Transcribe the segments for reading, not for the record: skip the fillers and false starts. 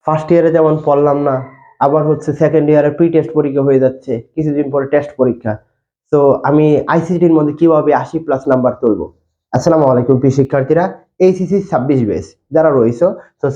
First ইয়ারে যেমন পড়লাম না, আবার হচ্ছে সেকেন্ড ইয়ারে প্রি টেস্ট পরীক্ষা হয়ে যাচ্ছে, কিছুদিন পরে টেস্ট পরীক্ষা। তো আমি আইসিটির মধ্যে কিভাবে 80+ নাম্বার তুলবো? আসসালামু আলাইকুম প্রিয় শিক্ষার্থীরা, এইচএসসি 26 ব্যাচ যারা রয়েছে, তো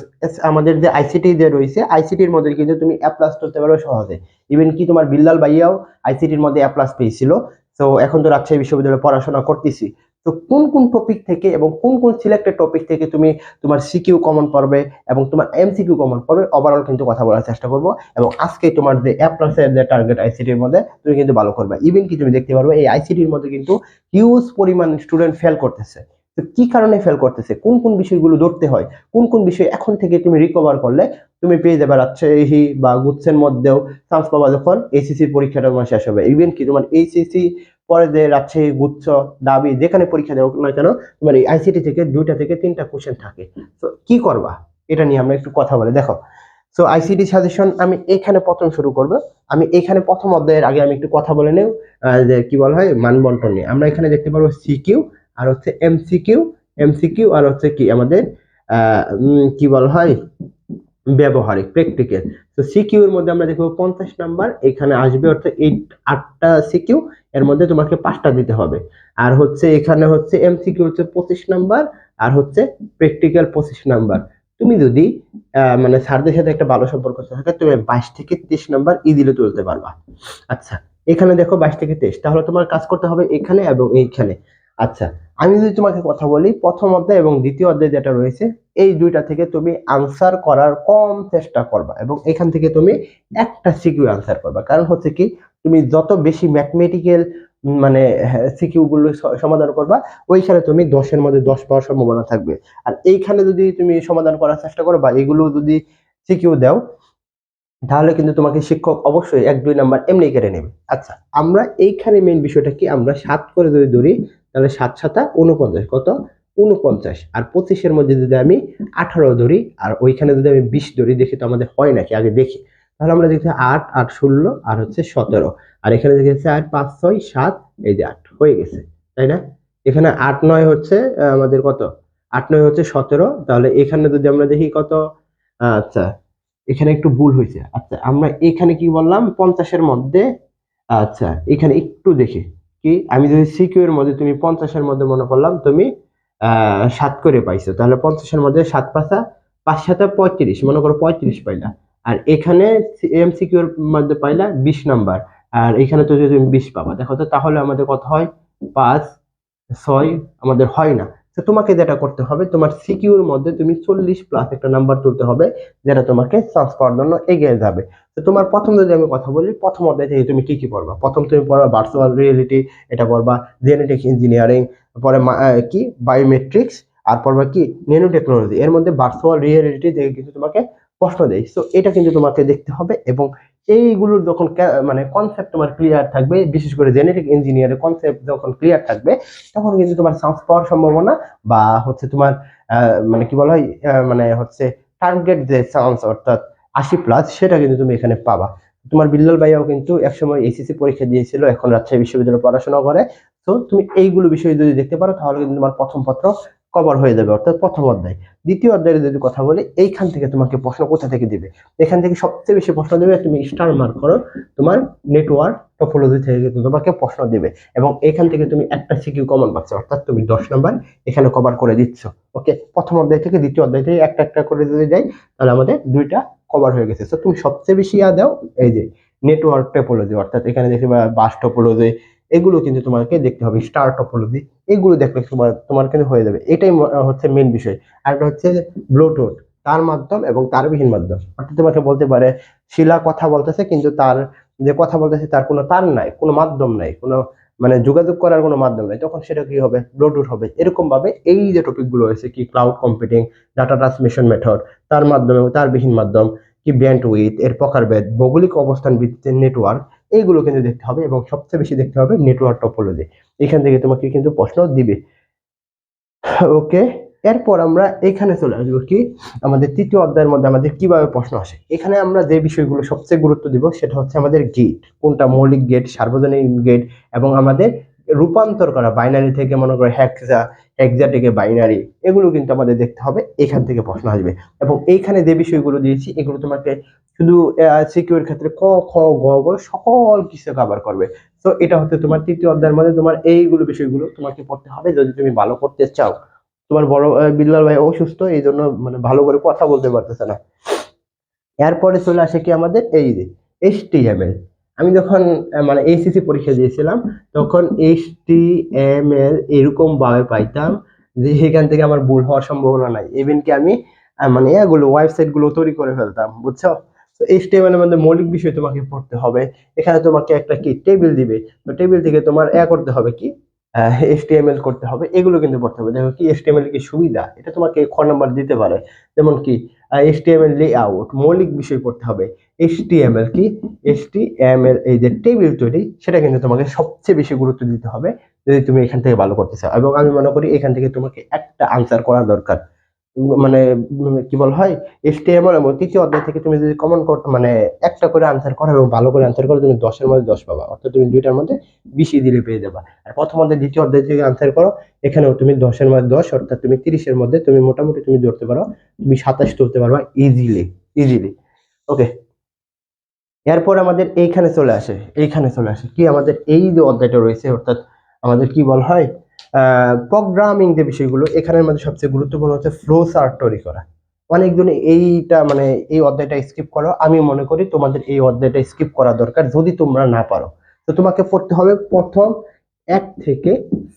আমাদের যে আইসিটি যে রয়েছে, আইসিটির মধ্যে কিন্তু তুমি এ প্লাস তুলতে পারবে সহজে। ইভেন কি তোমার বিল্লাল ভাইয়াও আইসিটির মধ্যে এ প্লাস পেয়েছিল। তো এখন তো রাজশাহী বিশ্ববিদ্যালয়ে পড়াশোনা করতেছি। তো কোন কোন টপিক থেকে এবং কোন কোন সিলেক্টেড টপিক থেকে তুমি তোমার সিকিউ কমন পড়বে এবং তোমার এমসিকিউ কমন পড়বে, ওভারঅল কিন্তু কথা বলার চেষ্টা করব। এবং আজকে তোমার যে এ প্লাসের যে টার্গেট আইসিটির মধ্যে তুমি কিন্তু ভালো করবে। ইভেন কি তুমি দেখতে পারবে এই আইসিটির মধ্যে কিন্তু হিউজ পরিমাণ স্টুডেন্ট ফেল করতেছে। তো কি কারণে ফেল করতেছে, কোন কোন বিষয়গুলো ধরতে হয়, কোন কোন বিষয় এখন থেকে তুমি রিকভার করলে তুমি পেয়ে যাবে রাজশাহী বা গুচ্ছের মধ্যেও চান্স পাবা যখন এইচএসসি পরীক্ষাটা তোমার শেষ হবে। ইভেন কি তোমার এইচএসসি পরে যে রাজশাহী, গুচ্ছ, দাবি যেখানে পরীক্ষা দেওয়া না কেন, তোমার এই আইসিটি থেকে 2টা থেকে 3টা কোশ্চেন থাকে। তো কি করবা এটা নিয়ে আমরা একটু কথা বলে দেখো। সো আইসিটি সাজেশন আমি এখানে প্রথম শুরু করব। আমি এখানে প্রথম অধ্যায়ের আগে আমি একটু কথা বলে নেব যে কি বলা হয় মানবন্টন নিয়ে। আমরা এখানে দেখতে পারবো সিকিউ আর হচ্ছে এমসিকিউ, এমসিকিউ আর হচ্ছে কি আমাদের কি বলা হয় ব্যবহারিক প্র্যাকটিক্যাল। তো সিকিউ এর মধ্যে আমরা দেখব 50 নাম্বার এখানে আসবে, অর্থাৎ 8টা সিকিউ, এর মধ্যে তোমাকে 5টা দিতে হবে। আর হচ্ছে এখানে হচ্ছে এমসিকিউ হচ্ছে 25 নাম্বার, আর হচ্ছে প্র্যাকটিক্যাল 25 নাম্বার। তুমি যদি মানে স্যারদের সাথে একটা ভালো সম্পর্ক থাকে, তুমি 22 থেকে 30 নাম্বার ইজিলি তুলতে পারবা। আচ্ছা, এখানে দেখো 22 থেকে 23, তাহলে তোমার কাজ করতে হবে এখানে এবং এইখানে। আচ্ছা, আমি যদি তোমাকে কথা বলি, প্রথম অধ্যায় এবং দ্বিতীয় অধ্যায় যেটা রয়েছে, এই 2টা থেকে তুমি আনসার করার কম চেষ্টা করবা এবং এখান থেকে তুমি একটা সিকিউ আনসার করবা। কারণ হচ্ছে কি, তুমি যত বেশি ম্যাথমেটিক্যাল মানে সিকিউ গুলো সমাধান করবা, ওইখানে তুমি 10-এর মধ্যে 10 পাওয়ার সম্ভাবনা থাকবে। আর এইখানে যদি তুমি সমাধান করার চেষ্টা করো বা এগুলো যদি সিকিউ দাও, তাহলে কিন্তু তোমাকে শিক্ষক অবশ্যই 1-2 নাম্বার এমনি কেড়ে নেবে। আচ্ছা, আমরা এইখানে মেইন বিষয়টা কি, আমরা 7 করে যদি ধরি, তাহলে 7 7 49, কত 49। আর 25-এর মধ্যে যদি আমি 18 ধরি আর ওইখানে যদি আমি 20 ধরি, দেখি তো আমাদের হয় নাকি আগে দেখি। তাহলে আমরা দেখি 8 8 16 আর হচ্ছে 17। আর এখানে দেখি 4 5 6 7, এই যে 8 হয়ে গেছে, তাই না? এখানে 8 9 হচ্ছে আমাদের কত, 8 9 হচ্ছে 17। তাহলে এখানে যদি আমরা দেখি কত, আচ্ছা এখানে একটু ভুল হয়েছে। আচ্ছা, আমরা এখানে কি বললাম 50-এর মধ্যে। আচ্ছা, এখানে একটু দেখি কি, আমি যদি সিকিউ এর মধ্যে তুমি 50-এর মধ্যে মনে করলাম তুমি 7 করে পাইছো, তাহলে 50-এর মধ্যে 7 5 5 7 35, মনে করো 35 পাইলা। আর এখানে এমসিকিউ এর মধ্যে পাইলা 20 নাম্বার, আর এখানে তো যদি তুমি 20 পাবা, দেখো তো তাহলে আমাদের কত হয়, 5 6 আমাদের হয় না। তো তোমাকে যেটা করতে হবে, তোমার সিকিউর মধ্যে তুমি 40+ একটা নাম্বার তুলতে হবে, যেটা তোমাকে চান্স পাওয়ার জন্য এগিয়ে যাবে। তো তোমার প্রথম যদি আমি কথা বলি, প্রথম অধ্যায় থেকে তুমি কি কি পড়বা? প্রথম তুমি পড়বা ভার্চুয়াল রিয়েলিটি, এটা পড়বা জেনেটিক ইঞ্জিনিয়ারিং, পরে কি বায়োমেট্রিক্স, আর পড়বা কি ন্যানো টেকনোলজি। এর মধ্যে ভার্চুয়াল রিয়েলিটি থেকে কিন্তু তোমাকে প্রশ্ন দেয়। তো এটা কিন্তু তোমাকে দেখতে হবে এবং এইগুলোর যখন মানে কনসেপ্ট তোমার ক্লিয়ার থাকবে, বিশেষ করে জেনেটিক ইঞ্জিনিয়ারের কনসেপ্ট যখন ক্লিয়ার থাকবে, তখন কিন্তু তোমার চান্স পাওয়ার সম্ভাবনা বা হচ্ছে তোমার মানে কি বলা হয় মানে হচ্ছে টার্গেট যে চান্স, অর্থাৎ 80+, সেটা কিন্তু তুমি এখানে পাবা। তোমার বিল্লাল ভাইয়াও কিন্তু একসময় এইচএসসি পরীক্ষা দিয়েছিল, এখন রাজশাহী বিশ্ববিদ্যালয়ে পড়াশোনা করে। তো তুমি এইগুলো বিষয় যদি দেখতে পারো, তাহলে কিন্তু তোমার প্রথম পত্র কভার হয়ে যাবে, অর্থাৎ প্রথম অধ্যায়। দ্বিতীয় অধ্যায়ে যদি কথা বলি, এইখান থেকে তোমাকে প্রশ্ন কোথা থেকে দিবে? এখান থেকে সবচেয়ে বেশি প্রশ্ন দেবে, তুমি স্টার মার্ক করো, তোমার নেটওয়ার্ক টপোলজি থেকে কিন্তু তোমাকে প্রশ্ন দিবে এবং এখান থেকে তুমি একটা সিকিউ কমন পাচ্ছ, অর্থাৎ তুমি 10 নাম্বার এখানে কভার করে দিচ্ছ। ওকে, প্রথম অধ্যায় থেকে দ্বিতীয় অধ্যায় থেকে একটা একটা করে যদি যাই, তাহলে আমাদের 2টা কভার হয়ে গেছে। তো তুমি সবচেয়ে বেশি দাও এই যে নেটওয়ার্ক টপোলজি, অর্থাৎ এখানে দেখবে বাস টপোলজি, এগুলো কিন্তু তোমাকে দেখতে হবে, স্টার টপোলজি, এগুলো দেখলে তোমার তোমার কিন্তু হয়ে যাবে। এটাই হচ্ছে মেইন বিষয়। আর একটা হচ্ছে ব্লুটুথ, তার মাধ্যম এবং তারবিহীন মাধ্যম। অর্থাৎ তোমাকে বলতে পারে শিলা কথা বলতেছে, কিন্তু তার যে কথা বলতেছে তার কোনো তার নাই, কোনো মাধ্যম নাই, কোনো মানে যোগাযোগ করার কোনো মাধ্যম নাই, তখন সেটা কি হবে, ব্লুটুথ হবে। এরকম ভাবে এই যে টপিক গুলো আছে কি cloud computing, data transmission method, তার মাধ্যমে এবং তারবিহীন মাধ্যম, কি ব্যান্ড উইথ এর প্রকারভেদ, ভৌগোলিক অবস্থান ভিত্তিতে নেটওয়ার্ক, এইগুলো কিন্তু দেখতে হবে এবং সবচেয়ে বেশি দেখতে হবে নেটওয়ার্ক টপোলজি। এখান থেকে তোমাকে কিন্তু প্রশ্ন দিবে। ওকে, এরপর আমরা এখানে চলে আসবো কি, আমাদের তৃতীয় অধ্যায়ের মধ্যে আমাদের কিভাবে প্রশ্ন আসে। এখানে আমরা যে বিষয়গুলো সবচেয়ে গুরুত্ব দিব, সেটা হচ্ছে আমাদের গেট, কোনটা মৌলিক গেট, সার্বজনীন গেট এবং আমাদের রূপান্তর করা, বাইনারি থেকে মনে করো হেক্সা, হেক্সা থেকে বাইনারি, এগুলো কিন্তু আমাদের দেখতে হবে, এখান থেকে প্রশ্ন আসবে। এবং এইখানে যে বিষয়গুলো দিয়েছি এগুলো তোমাকে শুধু সিকিউর ক্ষেত্রে ক খ গ ঘ সকল কিছু কভার করবে। তো এটা হচ্ছে তোমার তৃতীয় অধ্যায়ের মধ্যে তোমার এইগুলো বিষয়গুলো তোমাকে পড়তে হবে যদি তুমি ভালো করতে চাও। তোমার বড় বিল্লাল ভাই অসুস্থ, এই জন্য মানে ভালো করে কথা বলতে পারতেছে না। এরপরে চলে আসে কি আমাদের এই যে HTML। আমি যখন মানে এইচএসসি পরীক্ষা দিয়েছিলাম তখন HTML এরকম ভাবে পাইতাম যে এখান থেকে আমার ভুল হওয়ার সম্ভাবনা নাই, ইভেন কি আমি মানে এগুলো ওয়েবসাইট গুলো তৈরি করে ফেলতাম, বুঝছো? তো HTML এর মধ্যে মৌলিক বিষয় তোমাকে পড়তে হবে। এখানে তোমাকে একটা কি টেবিল দিবে, তো টেবিল থেকে তোমার করতে হবে কি HTML করতে হবে, এগুলো কিন্তু পড়তে হবে। দেখো কি HTML কি সুবিধা, এটা তোমাকে খ নাম্বার দিতে পারে। যেমন কি HTML লেআউট, মৌলিক বিষয় পড়তে হবে। HTML কি, HTML এই যে টেবিল তৈরি, সেটা কিন্তু তোমাকে সবচেয়ে বেশি গুরুত্ব দিতে হবে যদি তুমি এখান থেকে ভালো করতে চাও। এবং আমি মনে করি এখান থেকে তোমাকে একটা আনসার করা দরকার। মানে কি বল হয়, HTML এবং তৃতীয় অধ্যায় থেকে তুমি যদি কমন করতে মানে একটা করে আনসার করো এবং ভালো করে আনসার করো, তুমি 10-এর মধ্যে 10 পাবা, অর্থাৎ তুমি দুইটার মধ্যে 20 দিলে পেয়ে যাবা। আর প্রথম অধ্যায় দ্বিতীয় অধ্যায় থেকে আনসার করো, এখানেও তুমি 10-এর মধ্যে 10, অর্থাৎ তুমি 30-এর মধ্যে তুমি মোটামুটি তুমি ধরতে পারো তুমি 27 তুলতে পারবা ইজিলি, ইজিলি। ওকে, এরপর আমাদের এইখানে চলে আসে কি আমাদের এই যে অধ্যায়টা রয়েছে, অর্থাৎ আমাদের কি বল হয় প্রোগ্রামিং যে বিষয়গুলো, এখানের মধ্যে সবচেয়ে গুরুত্বপূর্ণ হচ্ছে ফ্লো চার্ট তৈরি করা। অনেকজন এইটা মানে এই অধ্যায়টা স্কিপ করো, আমি মনে করি তোমাদের এই অধ্যায়টা স্কিপ করা দরকার যদি তোমরা না পারো। তো তোমাকে পড়তে হবে প্রথম 1 থেকে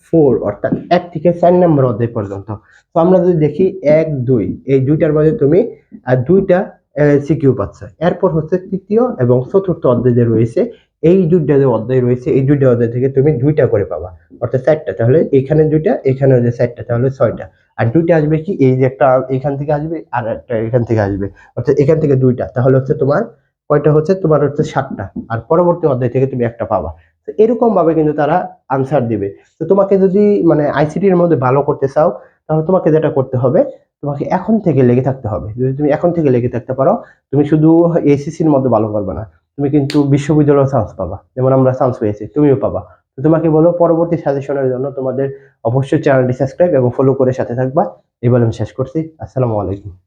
4, অর্থাৎ 1 থেকে 4 নম্বর অধ্যায় পর্যন্ত। তো আমরা যদি দেখি 1 2 এই দুইটার মধ্যে তুমি দুইটা সিকিউ পাচ্ছে। এরপর হচ্ছে তৃতীয় এবং চতুর্থ অধ্যায় যে রয়েছে, এই দুইটা যে অধ্যায় রয়েছে এই দুইটা অধ্যায় থেকে তুমি দুইটা করে পাবা, অর্থাৎ 4টা। তাহলে এখানে দুইটা, এখানে যে 4টা, তাহলে 6টা। আর দুইটা আসবে কি এই যে একটা এখান থেকে আসবে আর একটা এখান থেকে আসবে, অর্থাৎ এখান থেকে দুইটা, তাহলে হচ্ছে তোমার কয়টা হচ্ছে, তোমার হচ্ছে 7টা। আর পরবর্তী অধ্যায় থেকে তুমি একটা পাবা। তো এরকম ভাবে কিন্তু তারা আনসার দিবে। তো তোমাকে যদি মানে আইসিটি এর মধ্যে ভালো করতে চাও, তাহলে তোমাকে যেটা করতে হবে, তোমাকে এখন থেকে লেগে থাকতে হবে। যদি তুমি এখন থেকে লেগে থাকতে পারো, তুমি শুধু এসএসসির মধ্যে ভালো করবে না, তুমি কিন্তু বিশ্ববিদ্যালয়ে চান্স পাবা, যেমন আমরা চান্স পেয়েছি, তুমিও পাবা। তো তোমাকে বলো পরবর্তী সাজেশনের জন্য তোমাদের অবশ্যই চ্যানেলটি সাবস্ক্রাইব এবং ফলো করে সাথে থাকবা। এবার আমি শেষ করছি। আসসালামু আলাইকুম।